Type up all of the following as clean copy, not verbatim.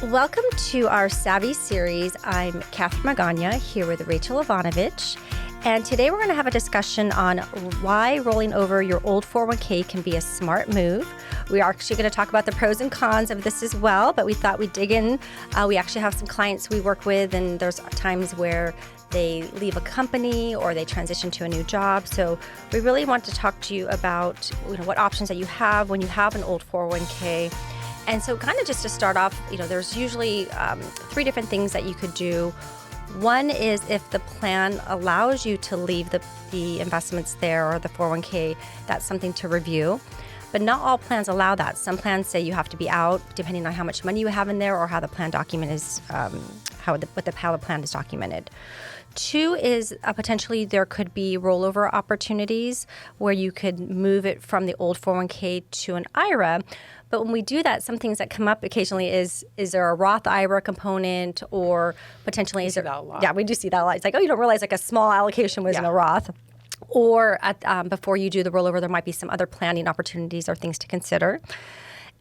Welcome to our Savvy series. I'm Catherine Magana here with Rachel Ivanovich. And today we're going to have a discussion on why rolling over your old 401k can be a smart move. We are actually going to talk about the pros and cons of this as well, but we thought we'd dig in. We actually have some clients we work with, and there's times where they leave a company or they transition to a new job. So we really want to talk to you about what options that you have when you have an old 401k. And so kind of just to start off, there's usually 3 different things that you could do. One is if the plan allows you to leave the investments there or the 401k, that's something to review. But not all plans allow that. Some plans say you have to be out depending on how much money you have in there or how the plan document is, how the plan is documented. 2 is potentially there could be rollover opportunities where you could move it from the old 401k to an IRA. But when we do that, some things that come up occasionally is there a Roth IRA component, or potentially is there? That a lot. Yeah, we do see that a lot. It's like, you don't realize like a small allocation was in a Roth. Or before you do the rollover, there might be some other planning opportunities or things to consider.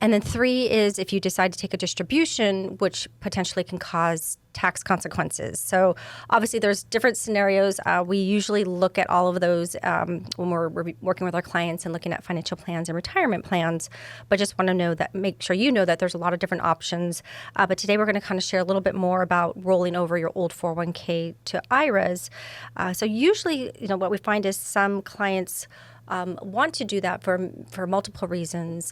And then 3 is if you decide to take a distribution, which potentially can cause tax consequences. So obviously there's different scenarios. We usually look at all of those when we're working with our clients and looking at financial plans and retirement plans. But just want to make sure you know that there's a lot of different options. But today we're going to kind of share a little bit more about rolling over your old 401k to IRAs. So usually, what we find is some clients want to do that for multiple reasons.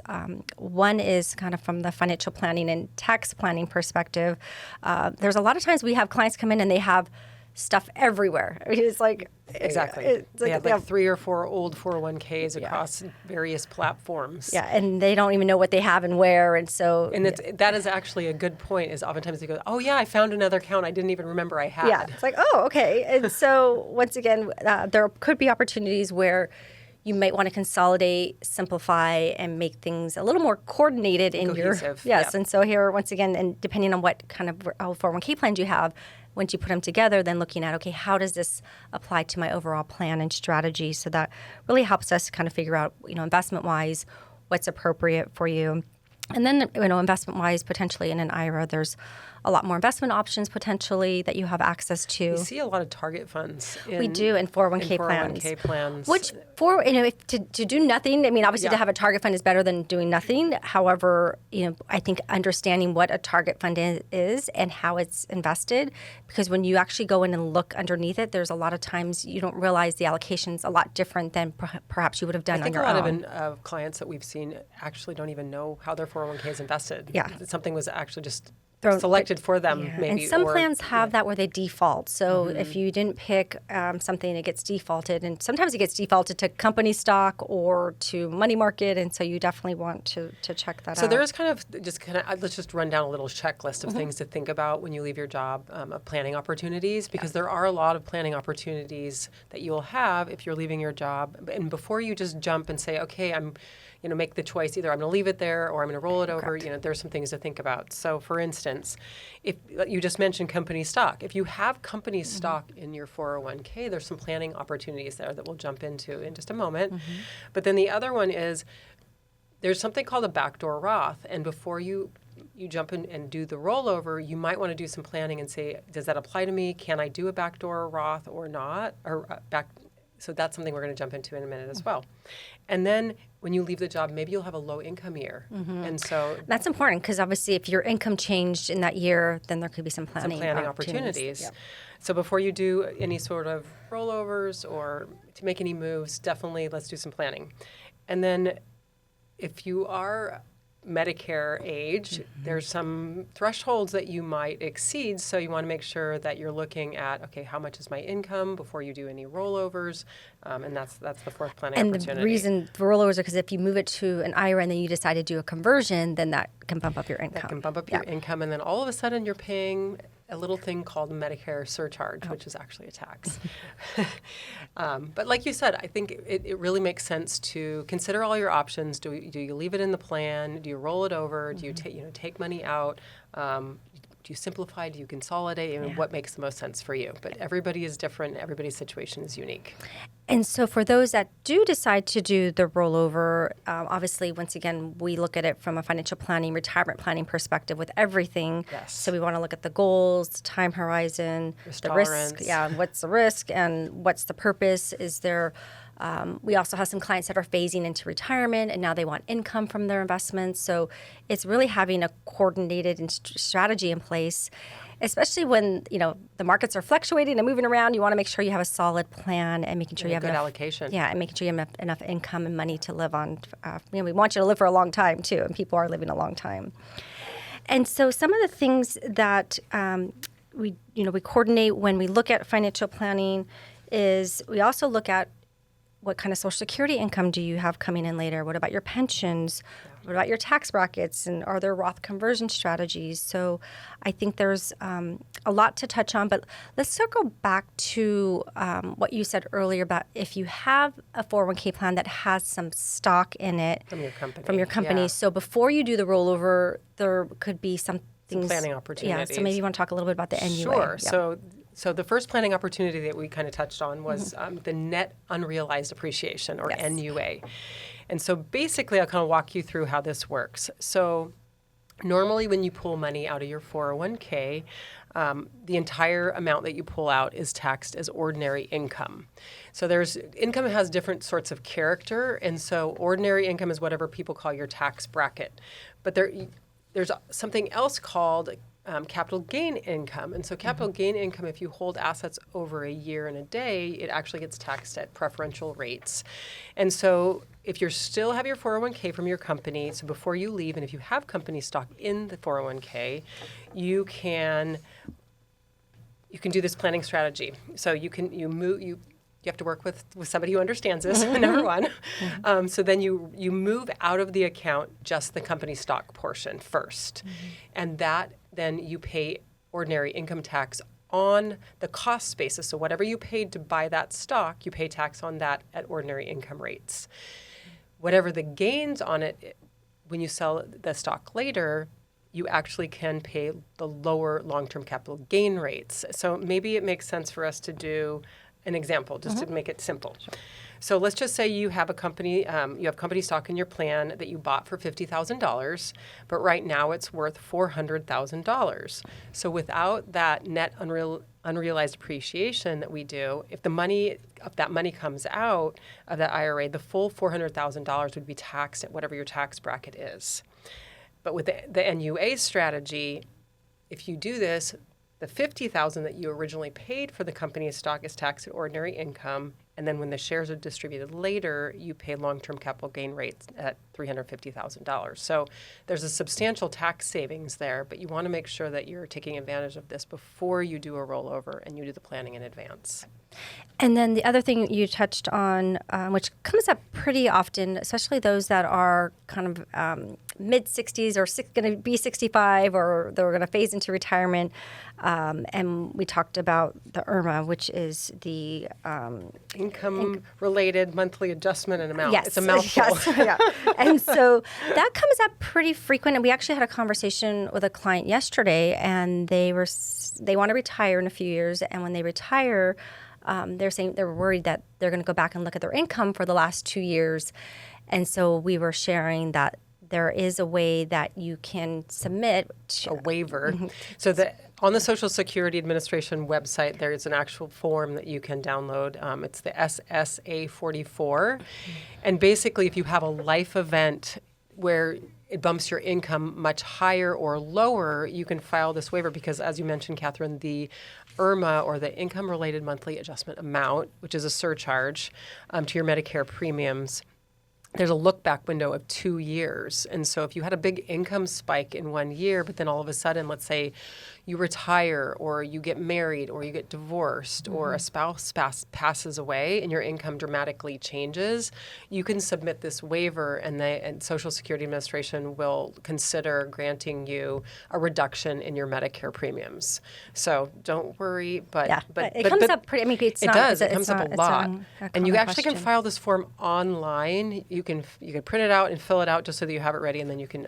One is kind of from the financial planning and tax planning perspective. There's a lot of times we have clients come in and they have stuff everywhere. I mean, it's like exactly. They have like 3 or 4 old 401ks across various platforms. Yeah, and they don't even know what they have and where, and so. And that is actually a good point. Is oftentimes they go, "Oh yeah, I found another account I didn't even remember I had." Yeah, it's like, oh, okay. And so once again, there could be opportunities where you might want to consolidate, simplify, and make things a little more coordinated in cohesive. Yes. And so here, once again, and depending on what kind of 401k plans you have, once you put them together, then looking at, okay, how does this apply to my overall plan and strategy? So that really helps us kind of figure out, investment-wise, what's appropriate for you. And then, investment-wise, potentially in an IRA, there's a lot more investment options potentially that you have access to. We see a lot of target funds. We do in 401k plans. Which to do nothing, obviously to have a target fund is better than doing nothing. However, I think understanding what a target fund is and how it's invested, because when you actually go in and look underneath it, there's a lot of times you don't realize the allocation's a lot different than perhaps you would have done on your own. I think a lot of clients that we've seen actually don't even know how their 401k is invested. Yeah. Something was actually just selected for them, maybe. And some plans have that where they default. So if you didn't pick something, it gets defaulted. And sometimes it gets defaulted to company stock or to money market. And so you definitely want to check that out. So there is let's just run down a little checklist of things to think about when you leave your job, of planning opportunities, because there are a lot of planning opportunities that you will have if you're leaving your job. And before you just jump and say, okay, make the choice, either I'm going to leave it there or I'm going to roll it over. Correct. There's some things to think about. So for instance, if you just mentioned company stock, if you have company stock in your 401k, there's some planning opportunities there that we'll jump into in just a moment. But then the other one is there's something called a backdoor Roth. And before you jump in and do the rollover, you might want to do some planning and say, does that apply to me? Can I do a backdoor Roth or not? So that's something we're going to jump into in a minute as well. And then when you leave the job, maybe you'll have a low income year. And so that's important because obviously if your income changed in that year, then there could be some planning opportunities. Yep. So before you do any sort of rollovers or to make any moves, definitely let's do some planning. And then if you are Medicare age, there's some thresholds that you might exceed. So you want to make sure that you're looking at, okay, how much is my income before you do any rollovers? And that's the 4th planning opportunity. And the reason for rollovers are because if you move it to an IRA and then you decide to do a conversion, then that can bump up your income. That can bump up your income. And then all of a sudden you're paying a little thing called Medicare surcharge, which is actually a tax. But like you said, I think it really makes sense to consider all your options. Do you leave it in the plan? Do you roll it over? Do you take money out? Do you simplify? Do you consolidate? What makes the most sense for you? But everybody is different. Everybody's situation is unique. And so for those that do decide to do the rollover, obviously, once again, we look at it from a financial planning, retirement planning perspective with everything. Yes. So we want to look at the goals, the time horizon, Risk the tolerance. risk. Yeah, what's the risk and what's the purpose? Is there... we also have some clients that are phasing into retirement and now they want income from their investments. So it's really having a coordinated strategy in place, especially when, the markets are fluctuating and moving around. You want to make sure you have a solid plan and making sure you have good enough allocation. Yeah, and making sure you have enough income and money to live on. We want you to live for a long time too, and people are living a long time. And so some of the things that we coordinate when we look at financial planning is we also look at what kind of Social Security income do you have coming in later? What about your pensions? What about your tax brackets? And are there Roth conversion strategies? So I think there's a lot to touch on. But let's circle back to what you said earlier about if you have a 401k plan that has some stock in it. From your company. Yeah. So before you do the rollover, there could be some planning opportunities. Yeah, so maybe you want to talk a little bit about the NUA. Sure. Yeah. So the first planning opportunity that we kind of touched on was the net unrealized appreciation, or NUA. And so basically, I'll kind of walk you through how this works. So normally when you pull money out of your 401k, the entire amount that you pull out is taxed as ordinary income. So income has different sorts of character, and so ordinary income is whatever people call your tax bracket. But there's something else called capital gain income. And so capital gain income, if you hold assets over a year and a day, it actually gets taxed at preferential rates. And so if you still have your 401k from your company, so before you leave, and if you have company stock in the 401k, you can do this planning strategy. So you have to work with somebody who understands this, number one. So then you move out of the account just the company stock portion first. And then you pay ordinary income tax on the cost basis. So whatever you paid to buy that stock, you pay tax on that at ordinary income rates. Whatever the gains on it, when you sell the stock later, you actually can pay the lower long-term capital gain rates. So maybe it makes sense for us to do an example, just to make it simple. Sure. So let's just say you have a company, you have company stock in your plan that you bought for $50,000, but right now it's worth $400,000. So without that net unrealized appreciation that we do, if that money comes out of that IRA, the full $400,000 would be taxed at whatever your tax bracket is. But with the NUA strategy, if you do this, the $50,000 that you originally paid for the company's stock is taxed at ordinary income, and then when the shares are distributed later, you pay long-term capital gain rates at $350,000. So there's a substantial tax savings there, but you want to make sure that you're taking advantage of this before you do a rollover and you do the planning in advance. And then the other thing you touched on, which comes up pretty often, especially those that are kind of mid-60s or going to be 65 or they're going to phase into retirement. And we talked about the IRMA, which is the income-related monthly adjustment and amount. Yes. It's a mouthful. Yes. Yeah. And so that comes up pretty frequent. And we actually had a conversation with a client yesterday, and they want to retire in a few years. And when they retire, they're saying they're worried that they're going to go back and look at their income for the last 2 years. And so we were sharing that there is a way that you can submit a waiver. So on the Social Security Administration website, there is an actual form that you can download. It's the SSA 44. And basically, if you have a life event where it bumps your income much higher or lower, you can file this waiver because, as you mentioned, Catherine, the IRMA, or the Income-Related Monthly Adjustment Amount, which is a surcharge to your Medicare premiums, there's a look-back window of 2 years. And so if you had a big income spike in 1 year, but then all of a sudden, let's say you retire or you get married or you get divorced or a spouse passes away and your income dramatically changes, you can submit this waiver and Social Security Administration will consider granting you a reduction in your Medicare premiums. So don't worry, but it comes up pretty. I mean, it comes up a lot, and you actually can file this form online. You can print it out and fill it out just so that you have it ready, and then you can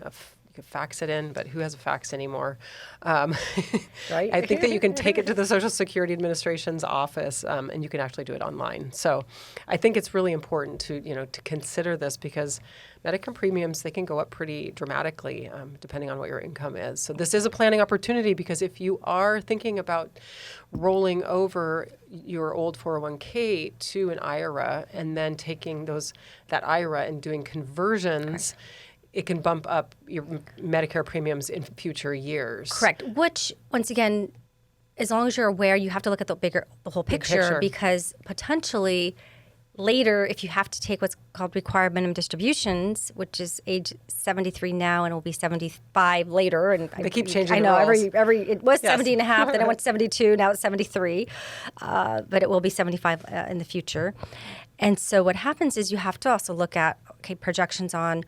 could fax it in, but who has a fax anymore? Right. I think that you can take it to the Social Security Administration's office, and you can actually do it online. So I think it's really important to consider this, because Medicare premiums, they can go up pretty dramatically depending on what your income is. So this is a planning opportunity, because if you are thinking about rolling over your old 401k to an IRA and then taking that IRA and doing conversions, it can bump up your Medicare premiums in future years. Correct. Which, once again, as long as you're aware, you have to look at the whole picture, because potentially later, if you have to take what's called required minimum distributions, which is age 73 now and will be 75 later. And they keep changing I know, the rules. it was 70 and a half, then it went to 72, now it's 73. But it will be 75 in the future. And so what happens is you have to also look at, projections on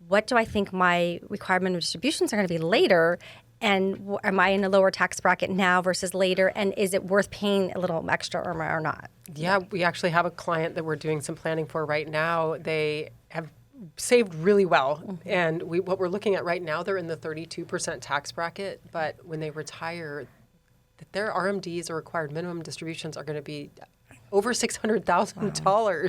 what do I think my required minimum distributions are going to be later, and am I in a lower tax bracket now versus later, and is it worth paying a little extra or not? Yeah, we actually have a client that we're doing some planning for right now. They have saved really well, and what we're looking at right now, they're in the 32% tax bracket, but when they retire, their RMDs, or required minimum distributions, are going to be over $600,000. Wow.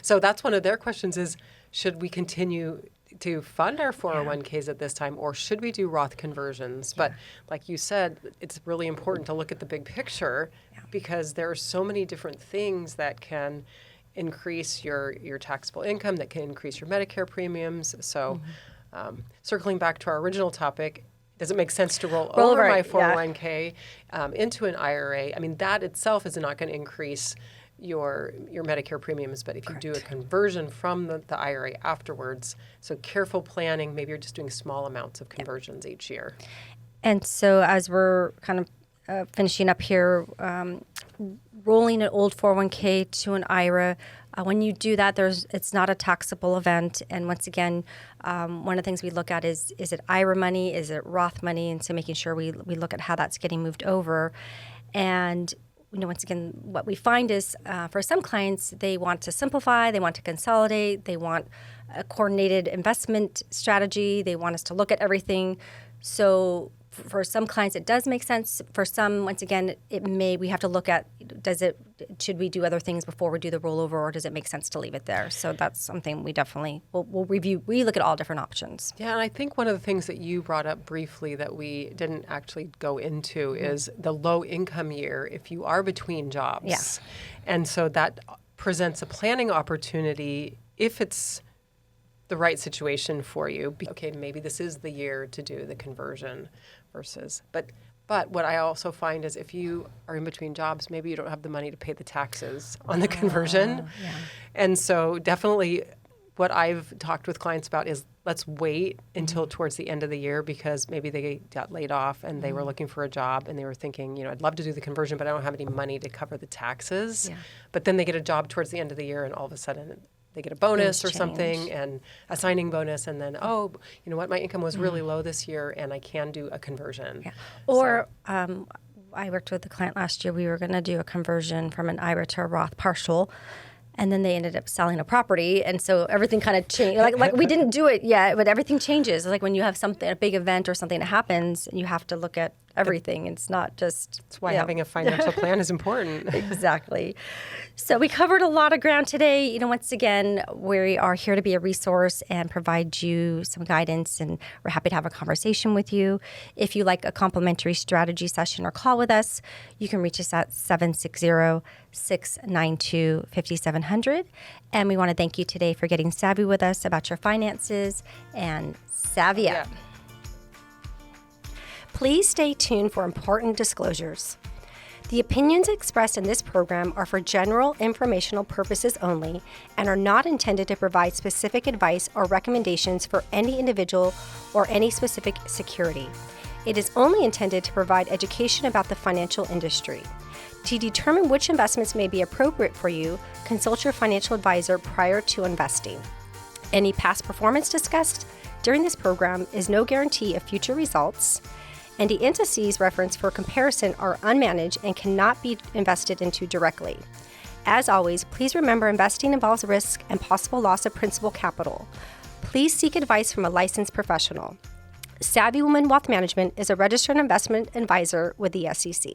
So that's one of their questions is, should we continue to fund our 401ks at this time, or should we do Roth conversions? But like you said, it's really important to look at the big picture, because there are so many different things that can increase your taxable income, that can increase your Medicare premiums. So circling back to our original topic, does it make sense to roll over my 401k into an IRA? I mean, that itself is not going to increase your Medicare premiums, but if you do a conversion from the IRA afterwards, so careful planning, maybe you're just doing small amounts of conversions each year. And so as we're kind of finishing up here, rolling an old 401k to an IRA, when you do that, it's not a taxable event. And once again, one of the things we look at is it IRA money, is it Roth money? And so making sure we look at how that's getting moved over. And once again, what we find is for some clients, they want to simplify, they want to consolidate, they want a coordinated investment strategy, they want us to look at everything. So for some clients, it does make sense. For some, once again, we have to look at, should we do other things before we do the rollover, or does it make sense to leave it there? So that's something we definitely will review. We look at all different options. Yeah, and I think one of the things that you brought up briefly that we didn't actually go into is the low income year if you are between jobs. Yeah. And so that presents a planning opportunity if it's the right situation for you. Okay, maybe this is the year to do the conversion versus, but what I also find is if you are in between jobs, maybe you don't have the money to pay the taxes on the conversion. Yeah. And so definitely what I've talked with clients about is let's wait until towards the end of the year, because maybe they got laid off and they were looking for a job and they were thinking, I'd love to do the conversion, but I don't have any money to cover the taxes. Yeah. But then they get a job towards the end of the year and all of a sudden they get a bonus or something, and a signing bonus, and then, you know what, my income was really low this year and I can do a conversion. Yeah. Or I worked with a client last year. We were going to do a conversion from an IRA to a Roth partial, and then they ended up selling a property, and so everything kind of changed. Like we didn't do it yet, but everything changes. Like when you have a big event or something that happens, you have to look at everything. It's not just... That's why having a financial plan is important. Exactly. So we covered a lot of ground today. Once again, we are here to be a resource and provide you some guidance, and we're happy to have a conversation with you. If you like a complimentary strategy session or call with us, you can reach us at 760-692-5700. And we want to thank you today for getting savvy with us about your finances, and savvy up. Please stay tuned for important disclosures. The opinions expressed in this program are for general informational purposes only and are not intended to provide specific advice or recommendations for any individual or any specific security. It is only intended to provide education about the financial industry. To determine which investments may be appropriate for you, consult your financial advisor prior to investing. Any past performance discussed during this program is no guarantee of future results, and the indices referenced for comparison are unmanaged and cannot be invested into directly. As always, please remember investing involves risk and possible loss of principal capital. Please seek advice from a licensed professional. Savvy Woman Wealth Management is a registered investment advisor with the SEC.